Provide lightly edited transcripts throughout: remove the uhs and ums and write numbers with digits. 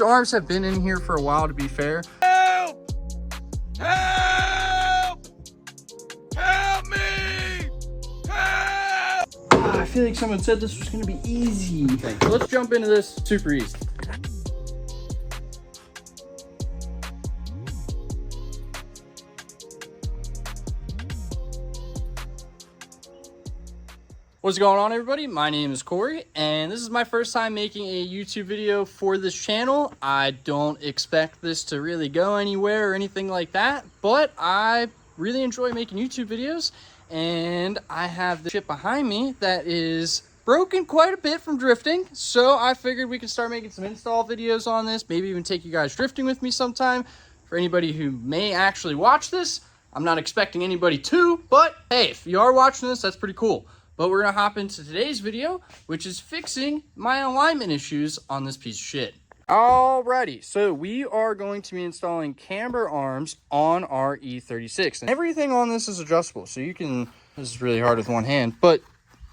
These arms have been in here for a while, to be fair. Help! Help! Help me! Help! I feel like someone said this was gonna be easy. Okay, so let's jump into this super easy. What's going on, everybody? My name is Corey, and this is my first time making a YouTube video for this channel. I don't expect this to really go anywhere or anything like that, but I really enjoy making YouTube videos, and I have the shit behind me that is broken quite a bit from drifting, so I figured we could start making some install videos on this, maybe even take you guys drifting with me sometime. For anybody who may actually watch this, I'm not expecting anybody to, but hey, if you are watching this, that's pretty cool. But we're gonna hop into today's video, which is fixing my alignment issues on this piece of shit. Alrighty, so we are going to be installing camber arms on our E36. And everything on this is adjustable, so you can, this is really hard with one hand, but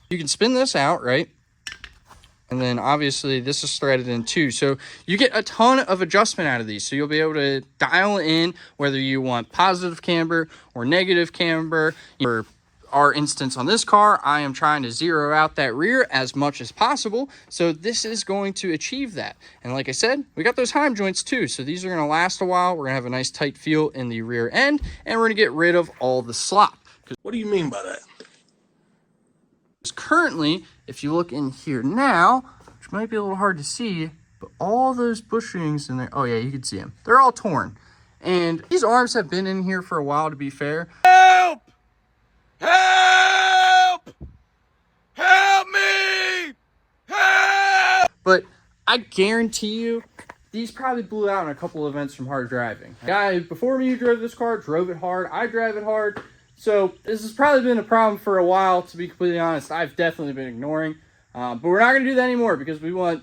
you can spin this out, right? And then obviously this is threaded in too. So you get a ton of adjustment out of these. So you'll be able to dial in whether you want positive camber or negative camber. For our instance on this car, I am trying to zero out that rear as much as possible. So this is going to achieve that. And like I said, we got those heim joints too. So these are going to last a while. We're going to have a nice tight feel in the rear end, and we're going to get rid of all the slop. What do you mean by that? Currently, if you look in here now, which might be a little hard to see, but all those bushings in there, oh yeah, you can see them. They're all torn. And these arms have been in here for a while, to be fair. Help! Help! Help me! Help! But I guarantee you, these probably blew out in a couple of events from hard driving. The guy before me who drove this car drove it hard. I drive it hard. So this has probably been a problem for a while, to be completely honest. I've definitely been ignoring. But we're not going to do that anymore because we want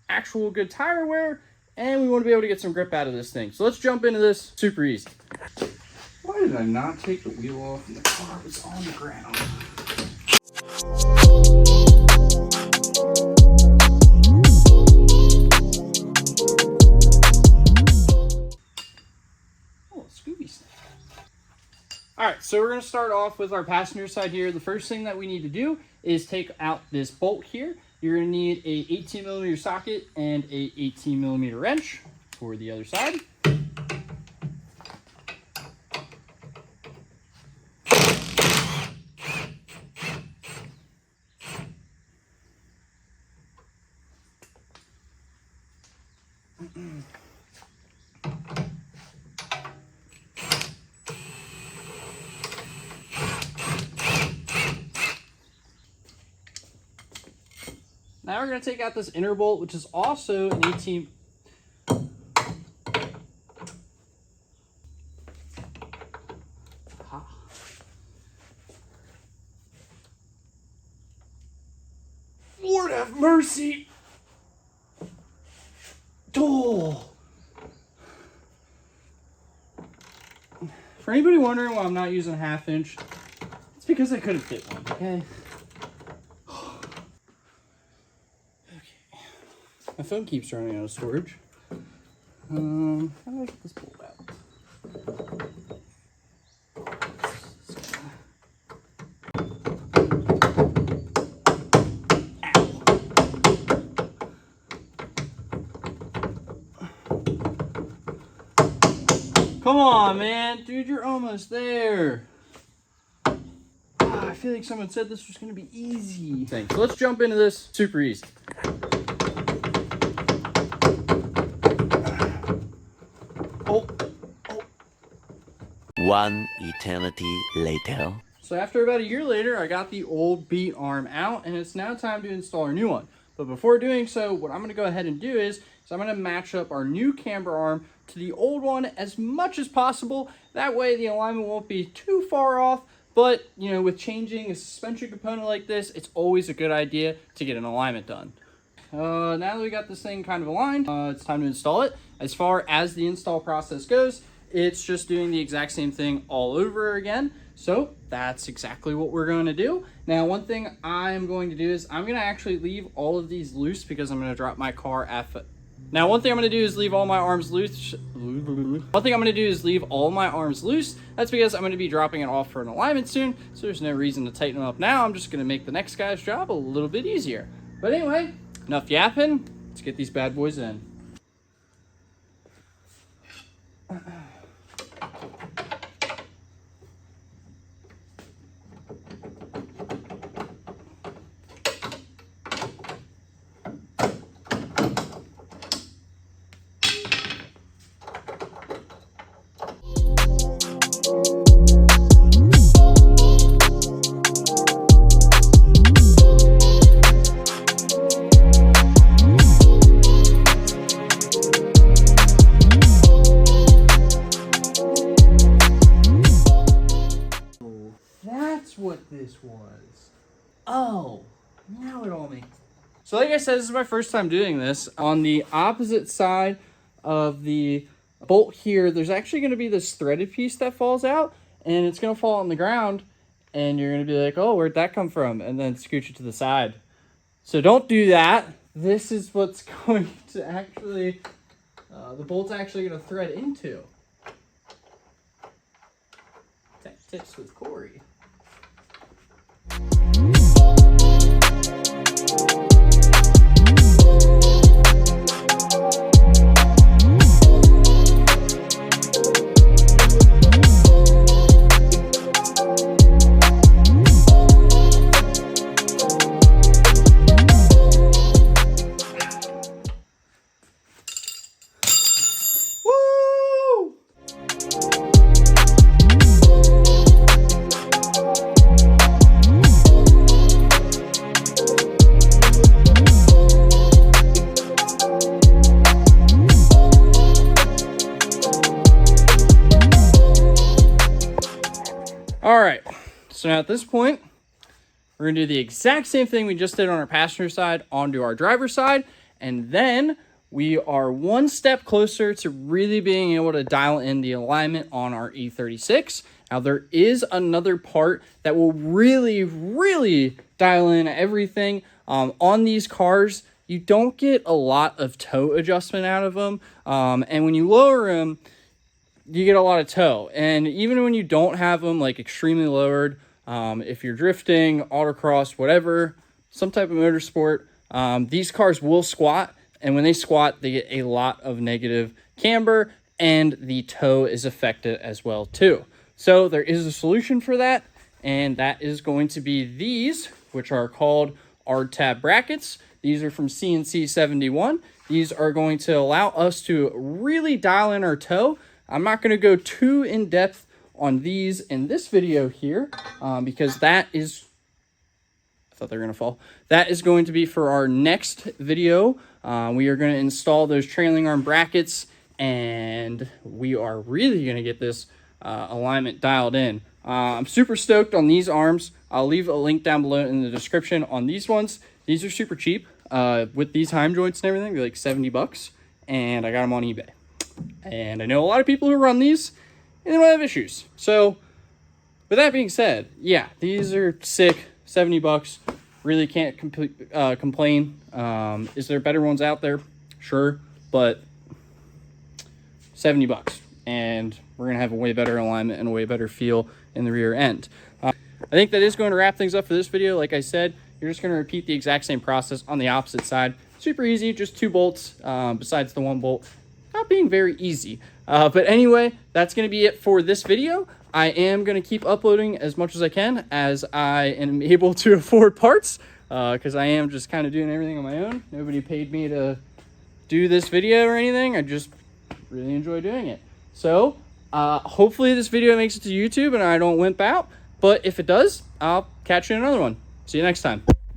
actual good tire wear and we want to be able to get some grip out of this thing. So let's jump into this super easy. Why did I not take the wheel off and the car was on the ground? Oh, Scooby snap. All right, so we're going to start off with our passenger side here. The first thing that we need to do is take out this bolt here. You're going to need a 18mm socket and a 18mm wrench for the other side. Now we're going to take out this inner bolt, which is also an 18. Lord have mercy. Oh. For anybody wondering why I'm not using a 1/2 inch, it's because I couldn't fit one, okay? My phone keeps running out of storage. How do I get this bolt out? Come on, man. Dude, you're almost there. I feel like someone said this was going to be easy. So let's jump into this super easy. Oh. One eternity later. So after about a year later, I got the old beat arm out, and it's now time to install our new one. But before doing so, what I'm going to go ahead and do is I'm going to match up our new camber arm to the old one as much as possible. That way the alignment won't be too far off. But, you know, with changing a suspension component like this, it's always a good idea to get an alignment done. Now that we got this thing kind of aligned, it's time to install it. As far as the install process goes, it's just doing the exact same thing all over again. So that's exactly what we're going to do. Now, one thing I'm going to do is I'm going to actually leave all of these loose because I'm going to drop my car Now, one thing I'm going to do is leave all my arms loose. One thing I'm going to do is leave all my arms loose. That's because I'm going to be dropping it off for an alignment soon, so there's no reason to tighten them up now. I'm just going to make the next guy's job a little bit easier. But anyway, enough yapping. Let's get these bad boys in. That's what this was. Oh, now it all makes sense. So like I said, this is my first time doing this. On the opposite side of the bolt here, there's actually going to be this threaded piece that falls out, and it's going to fall on the ground, and you're going to be like, oh, where'd that come from? And then scooch it to the side. So don't do that. This is what's going to actually, the bolt's actually going to thread into. Tech tips with Corey. All right, so now at this point, we're gonna do the exact same thing we just did on our passenger side onto our driver's side, and then we are one step closer to really being able to dial in the alignment on our E36. Now, there is another part that will really dial in everything. On these cars, you don't get a lot of toe adjustment out of them, and when you lower them, you get a lot of toe. And even when you don't have them like extremely lowered, if you're drifting, autocross, whatever, some type of motorsport, these cars will squat. And when they squat, they get a lot of negative camber, and the toe is affected as well too. So there is a solution for that, and that is going to be these, which are called R-tab brackets. These are from CNC 71. These are going to allow us to really dial in our toe. I'm not going to go too in depth on these in this video here, because that is, I thought they were going to fall. That is going to be for our next video. We are going to install those trailing arm brackets, and we are really going to get this alignment dialed in. I'm super stoked on these arms. I'll leave a link down below in the description on these ones. These are super cheap. With these heim joints and everything, they're like 70 bucks, and I got them on eBay. And I know a lot of people who run these, and they don't have issues. So, with that being said, yeah, these are sick, 70 bucks. Really can't complain. Is there better ones out there? Sure, but 70 bucks. And we're going to have a way better alignment and a way better feel in the rear end. I think that is going to wrap things up for this video. Like I said, you're just going to repeat the exact same process on the opposite side. Super easy, just 2 bolts besides the 1 bolt. Not being very easy. But anyway, that's going to be it for this video. I am going to keep uploading as much as I can as I am able to afford parts, because I am just kind of doing everything on my own. Nobody paid me to do this video or anything. I just really enjoy doing it. So hopefully this video makes it to YouTube and I don't wimp out. But if it does, I'll catch you in another one. See you next time.